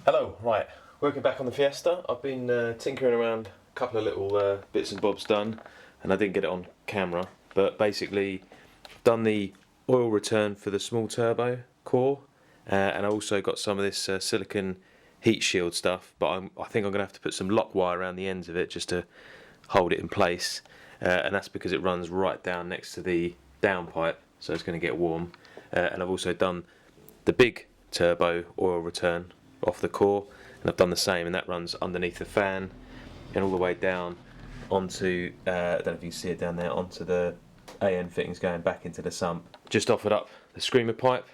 Hello, right, working back on the Fiesta. I've been tinkering around, a couple of little bits and bobs done, and I didn't get it on camera, but basically done the oil return for the small turbo core, and I also got some of this silicon heat shield stuff, but I think I'm going to have to put some lock wire around the ends of it just to hold it in place, and that's because it runs right down next to the downpipe, so it's going to get warm. And I've also done the big turbo oil return off the core, and I've done the same, and that runs underneath the fan and all the way down onto, I don't know if you can see it down there, onto the AN fittings going back into the sump. Just offered up the screamer pipe,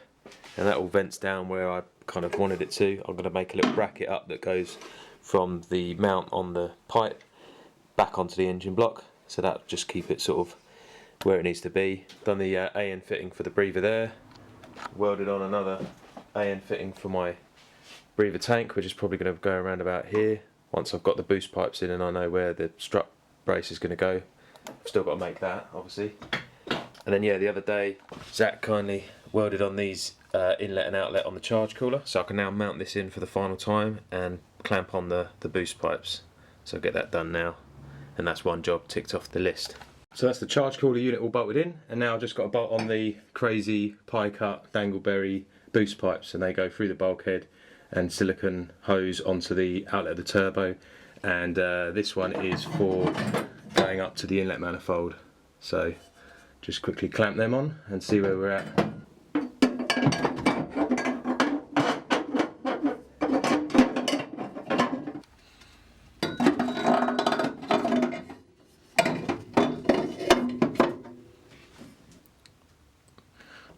and that all vents down where I kind of wanted it to. I'm going to make a little bracket up that goes from the mount on the pipe back onto the engine block, so that'll just keep it sort of where it needs to be. Done the AN fitting for the breather there, welded on another AN fitting for my breather tank, which is probably going to go around about here once I've got the boost pipes in and I know where the strut brace is going to go. I've still got to make that, obviously. And then yeah, the other day Zach kindly welded on these inlet and outlet on the charge cooler, so I can now mount this in for the final time and clamp on the boost pipes. So I'll get that done now, and that's one job ticked off the list. So that's the charge cooler unit all bolted in, and now I've just got to bolt on the crazy pie cut dangleberry boost pipes, and they go through the bulkhead and silicone hose onto the outlet of the turbo, and this one is for going up to the inlet manifold. So just quickly clamp them on and see where we're at.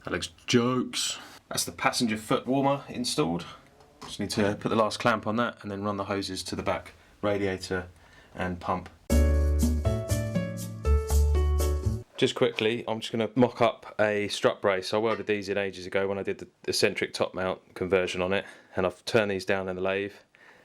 That looks jokes. That's the passenger foot warmer installed. Just need to put the last clamp on that and then run the hoses to the back radiator and pump. Just quickly, I'm just going to mock up a strut brace. I welded these in ages ago when I did the eccentric top mount conversion on it, and I've turned these down in the lathe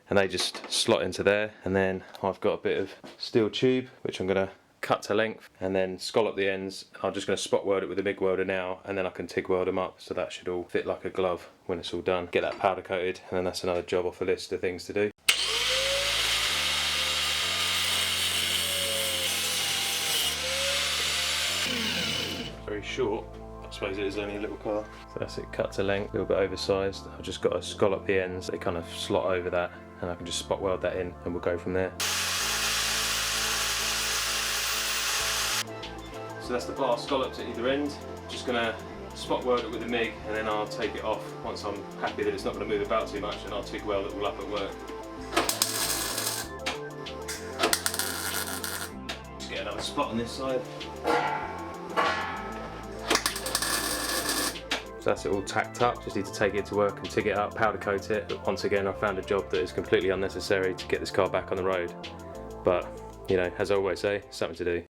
and they just slot into there. And then I've got a bit of steel tube which I'm going to cut to length and then scallop the ends. I'm just going to spot weld it with a MIG welder now, and then I can TIG weld them up, so that should all fit like a glove when it's all done. Get that powder coated, and then that's another job off a list of things to do. Very short, I suppose it is only a little car. So that's it, cut to length, a little bit oversized. I've just got to scallop the ends, they kind of slot over that, and I can just spot weld that in and we'll go from there. So that's the bar scallops at either end. Just going to spot weld it with the MIG, and then I'll take it off once I'm happy that it's not going to move about too much, and I'll TIG weld it all up at work. Just get another spot on this side. So that's it all tacked up, just need to take it to work and TIG it up, powder coat it. But once again, I found a job that is completely unnecessary to get this car back on the road. But, you know, as I always say, something to do.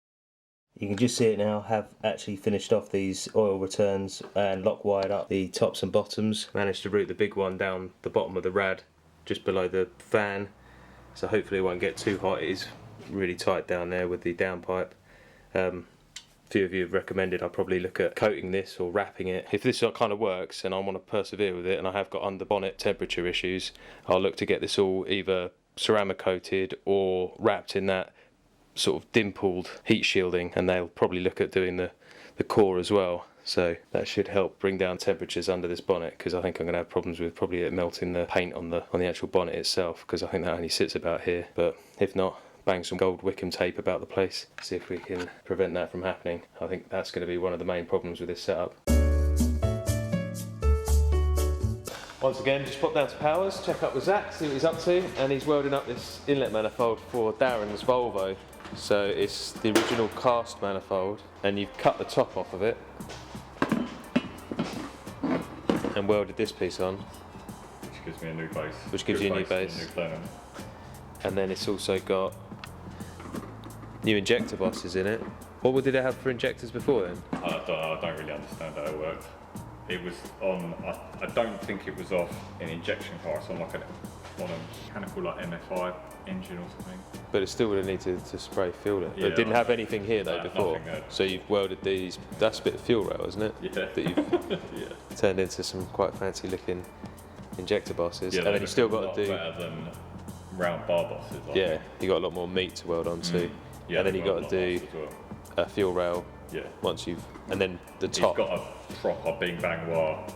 You can just see it now, have actually finished off these oil returns and lock wired up the tops and bottoms. Managed to route the big one down the bottom of the rad, just below the fan. So hopefully it won't get too hot. It is really tight down there with the downpipe. A few of you have recommended I probably look at coating this or wrapping it. If this kind of works and I want to persevere with it, and I have got under bonnet temperature issues, I'll look to get this all either ceramic coated or wrapped in that sort of dimpled heat shielding, and they'll probably look at doing the core as well. So that should help bring down temperatures under this bonnet, because I think I'm going to have problems with probably it melting the paint on the actual bonnet itself, because I think that only sits about here. But if not, bang some gold Wickham tape about the place, see if we can prevent that from happening. I think that's going to be one of the main problems with this setup. Once again, just pop down to Powers, check up with Zach, see what he's up to, and he's welding up this inlet manifold for Darren's Volvo. So it's the original cast manifold, and you've cut the top off of it and welded this piece on, which gives me a new base. Which gives you a new base. And then it's also got new injector bosses in it. What did it have for injectors before then? I don't really understand how it worked. It was on, I don't think it was off an injection car, it's on like on a mechanical like MF5 engine or something. But it still would have needed to spray fuel it. Yeah, it didn't have anything here though before. So you've welded these, that's a bit of fuel rail, isn't it? Yeah. That you've turned into some quite fancy looking injector bosses, Yeah, and then you still got to do. better than round bar bosses. Yeah, you got a lot more meat to weld onto, Yeah, and then you got to do a fuel rail. Yeah. Once you've, and then the top. It's got a proper Bing Bang Wah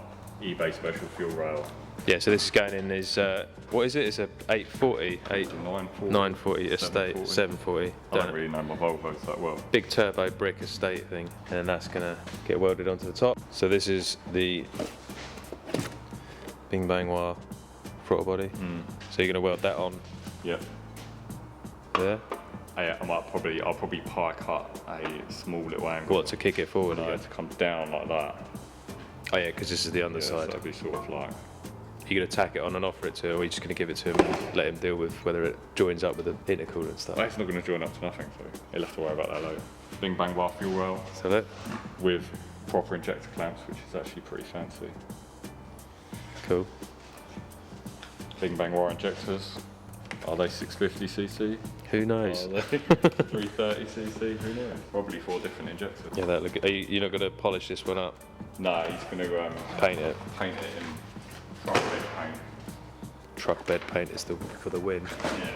eBay special fuel rail. Yeah, so this is going in is what is it? It's a 840, 940 estate, 740. I don't really know my Volvos that well. Big turbo brick estate thing, and then that's gonna get welded onto the top. So this is the Bing Bang Wah throttle body. So you're gonna weld that on. Yep. There. I'll probably pie cut a small little angle. What, to kick it forward again? To come down like that. Oh yeah, because this is the Yeah, underside. so that'd be sort of like. You're going to tack it on and offer it to him, or are you just going to give it to him and let him deal with whether it joins up with the intercooler and stuff? Well, it's not going to join up to nothing, so he'll have to worry about that later. Bing Bang Wah fuel rail So that with proper injector clamps, which is actually pretty fancy. cool. Bing Bang Wah injectors. Are they 650cc? Who knows? Are they 330cc? Who knows? Probably 4 different injectors. Yeah, that look. You're not going to polish this one up? No, he's going to Paint it. Paint it in truck bed paint. Truck bed paint is for the win. Yeah.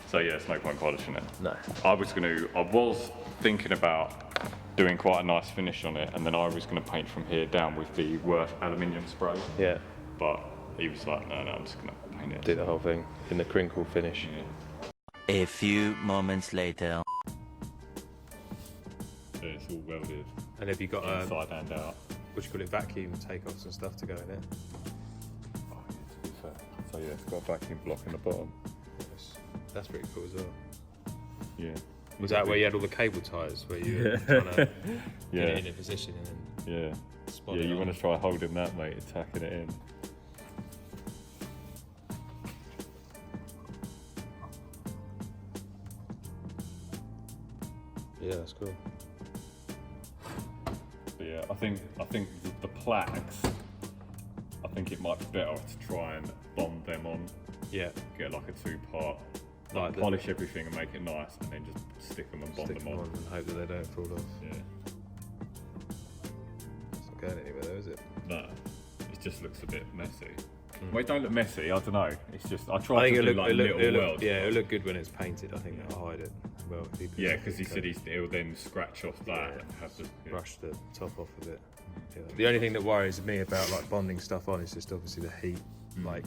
So yeah, it's no point polishing it. No. I was thinking about doing quite a nice finish on it, and then I was going to paint from here down with the Worth aluminium spray. Yeah. But he was like, no, I'm just going to paint it. Do the whole thing in the crinkle finish. Yeah. A few moments later. So it's all welded And have you got inside and out. what do you call it, vacuum takeoffs and stuff to go in it? Oh, yeah, to be fair. So yeah, it's got a vacuum block in the bottom. That's pretty cool as well. Yeah. Was that where you had all the cable ties where you were trying to Yeah. get it in a position and then Yeah. spot Yeah, it you on? want to try holding that, mate, and tacking it in. Yeah, that's cool. But yeah, I think the plaques, I think it might be better to try and bond them on. Yeah. Get like a 2-part, Like the- polish everything and make it nice, and then just stick them and bond Stick them them on. on and hope that they don't fall off. Yeah. It's not going anywhere though, is it? No, it just looks a bit messy. Well, it don't look messy. I don't know. It's just I try I think to do it'll like look, little welds. yeah, it'll look good when it's painted. I think that'll hide it well. if you put Yeah, something because he to said he'll then scratch off that and have to brush the top off of it. Yeah. The only thing that worries me about like bonding stuff on is just obviously the heat, like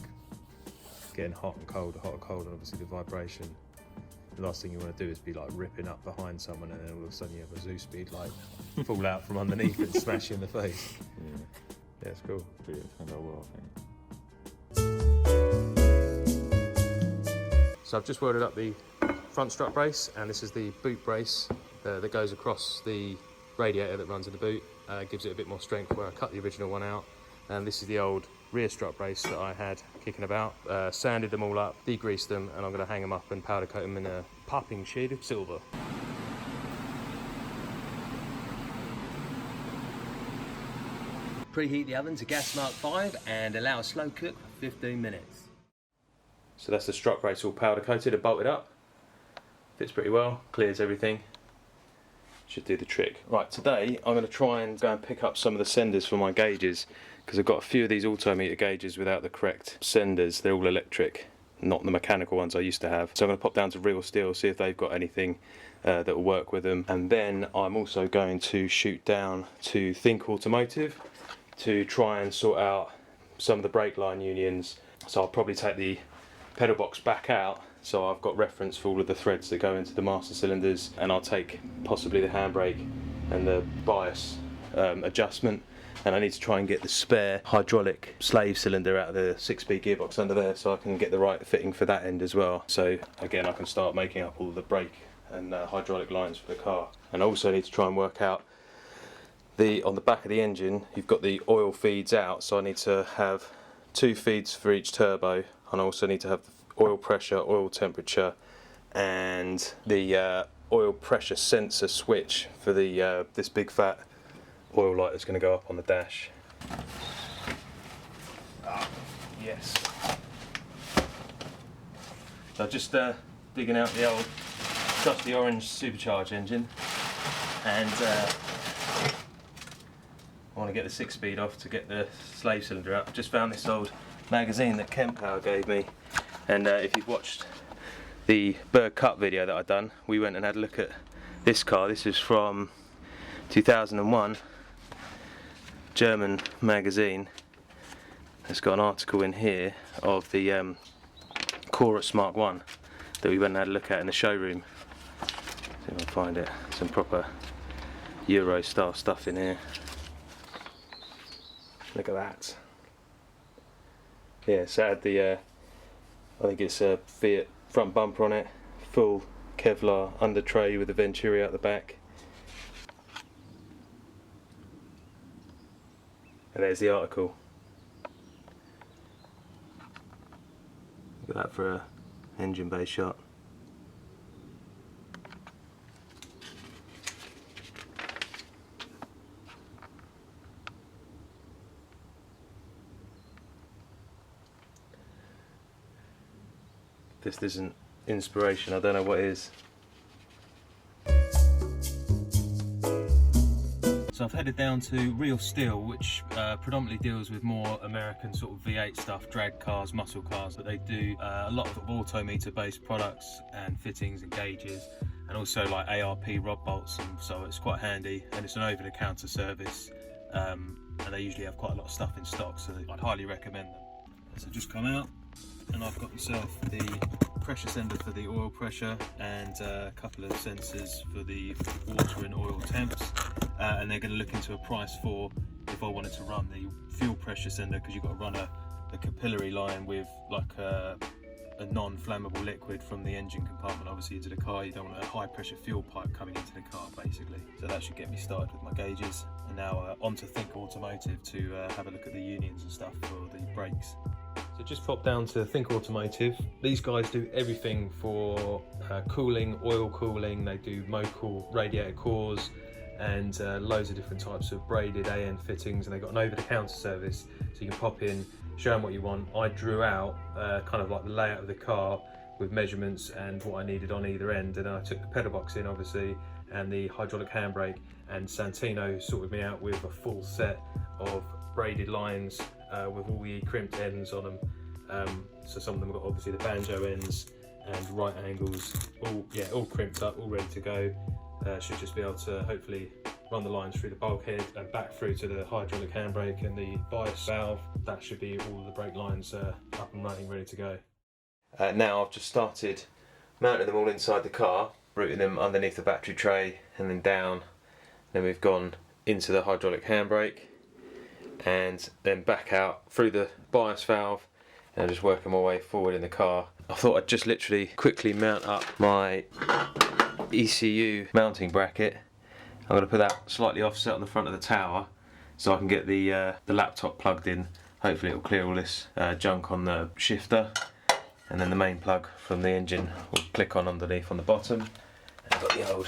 getting hot and cold, and obviously the vibration. The last thing you want to do is be like ripping up behind someone and then all of a sudden you have a zoo speed like fall out from underneath and smash you in the face. Yeah, it's cool. But yeah, it turned out well, I think. So I've just welded up the front strut brace, and this is the boot brace that goes across the radiator that runs in the boot. Gives it a bit more strength where I cut the original one out. And this is the old rear strut brace that I had kicking about. Sanded them all up, degreased them, and I'm going to hang them up and powder coat them in a popping shade of silver. Preheat the oven to gas mark 5 and allow a slow cook for 15 minutes. So that's the strut brace all powder coated and bolted up. Fits pretty well, clears everything. Should do the trick. Right, today I'm going to try and go and pick up some of the senders for my gauges, because I've got a few of these autometer gauges without the correct senders. They're all electric, not the mechanical ones I used to have. So I'm going to pop down to Real Steel, see if they've got anything that will work with them. And then I'm also going to shoot down to THINK Automotive to try and sort out some of the brake line unions. So I'll probably take the pedal box back out, so I've got reference for all of the threads that go into the master cylinders, and I'll take possibly the handbrake and the bias adjustment, and I need to try and get the spare hydraulic slave cylinder out of the 6-speed gearbox under there so I can get the right fitting for that end as well. So again, I can start making up all the brake and hydraulic lines for the car. And I also need to try and work out on the back of the engine, you've got the oil feeds out, so I need to have 2 feeds for each turbo, and I also need to have the oil pressure, oil temperature, and the oil pressure sensor switch for the this big fat oil light that's going to go up on the dash. Yes. So just digging out the old trusty orange supercharged engine, and I want to get the 6-speed off to get the slave cylinder up. Just found this old magazine that Kempower gave me, and if you've watched the Berg Cup video that I've done, we went and had a look at this car. This is from 2001, German magazine. It's got an article in here of the Chorus Mark 1 that we went and had a look at in the showroom. See if I can find it. Some proper Euro style stuff in here. Look at that. Yeah, so it had the I think it's a Fiat front bumper on it, full Kevlar under tray with the Venturi out the back. And there's the article. Look at that for a engine bay shot. If this isn't inspiration, I don't know what is. So I've headed down to Real Steel, which predominantly deals with more American sort of V8 stuff, drag cars, muscle cars, but they do a lot of autometer based products and fittings and gauges, and also like ARP rod bolts, and so it's quite handy, and it's an over the counter service, and they usually have quite a lot of stuff in stock, so I'd highly recommend them. So I've just come out and I've got myself the pressure sender for the oil pressure and a couple of sensors for the water and oil temps, and they're going to look into a price for if I wanted to run the fuel pressure sender, because you've got to run a capillary line with like a non-flammable liquid from the engine compartment obviously into the car. You don't want a high pressure fuel pipe coming into the car basically. So that should get me started with my gauges, and now on to Think Automotive to have a look at the unions and stuff for the brakes. So just pop down to Think Automotive. These guys do everything for cooling, oil cooling. They do Mocal radiator cores and loads of different types of braided AN fittings, and they've got an over-the-counter service, so you can pop in, show them what you want. I drew out kind of like the layout of the car with measurements and what I needed on either end, and then I took the pedal box in obviously and the hydraulic handbrake, and Santino sorted me out with a full set of braided lines with all the crimped ends on them. So some of them have got obviously the banjo ends and right angles, all crimped up, all ready to go. Should just be able to hopefully run the lines through the bulkhead and back through to the hydraulic handbrake and the bias valve. That should be all the brake lines up and running, ready to go. Now I've just started mounting them all inside the car, routing them underneath the battery tray and then down. Then we've gone into the hydraulic handbrake and then back out through the bias valve, and I'm just working my way forward in the car. I thought I'd just literally quickly mount up my ECU mounting bracket. I'm going to put that slightly offset on the front of the tower so I can get the laptop plugged in. Hopefully it'll clear all this junk on the shifter, and then the main plug from the engine will click on underneath on the bottom. And I've got the old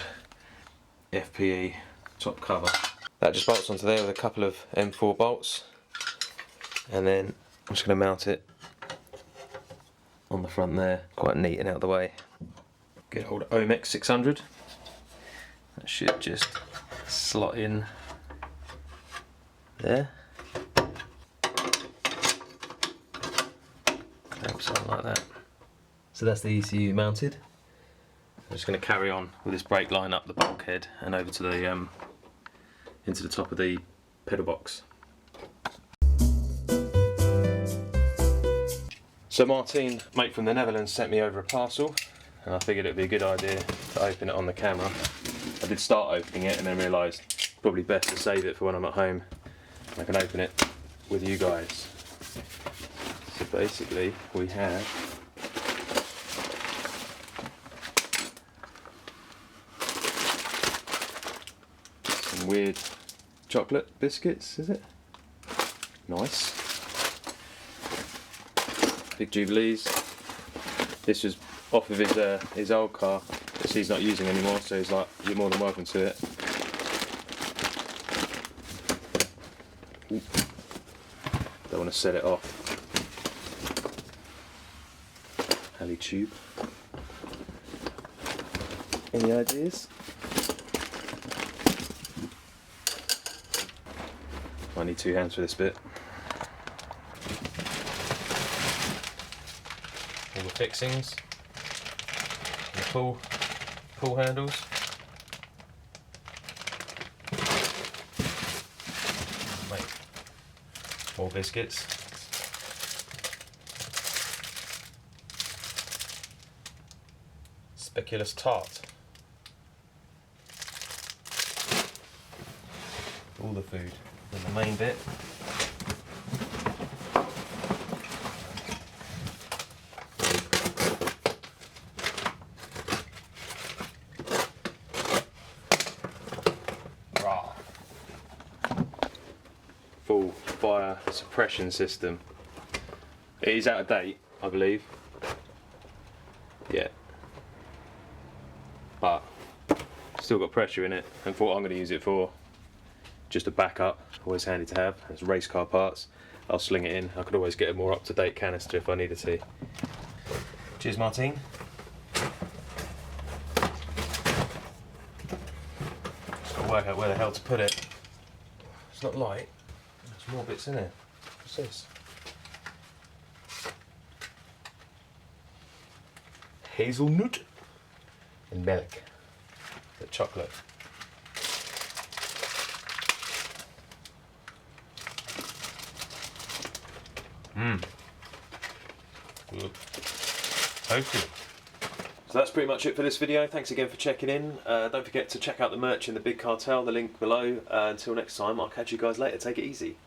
FPE top cover. That just bolts onto there with a couple of M4 bolts, and then I'm just going to mount it on the front there, quite neat and out of the way. Get hold of Omex 600. That should just slot in there. Something like that. So that's the ECU mounted. I'm just going to carry on with this brake line up the bulkhead and over to the into the top of the pedal box. So Martein, mate from the Netherlands, sent me over a parcel, and I figured it would be a good idea to open it on the camera. I did start opening it and then realised probably best to save it for when I'm at home and I can open it with you guys. So basically we have some weird chocolate biscuits, is it? Nice. Big Jubilees. This was off of his old car, which he's not using anymore, so he's like, you're more than welcome to it. Ooh. Don't want to set it off. Alley tube. Any ideas? I need 2 hands for this bit. All the fixings, and the pull handles. Make more biscuits. Speculous tart. All the food. And the main bit. Full fire suppression system. It is out of date, I believe. Yeah. But still got pressure in it, and for what I'm going to use it for, just a backup, always handy to have. It's race car parts. I'll sling it in. I could always get a more up-to-date canister if I needed to. Cheers, Martein. Just got to work out where the hell to put it. It's not light. There's more bits in it. What's this? Hazelnut and milk. The chocolate. Good. Toasty. So that's pretty much it for this video. Thanks again for checking in. Don't forget to check out the merch in the big cartel, the link below. Until next time, I'll catch you guys later. Take it easy.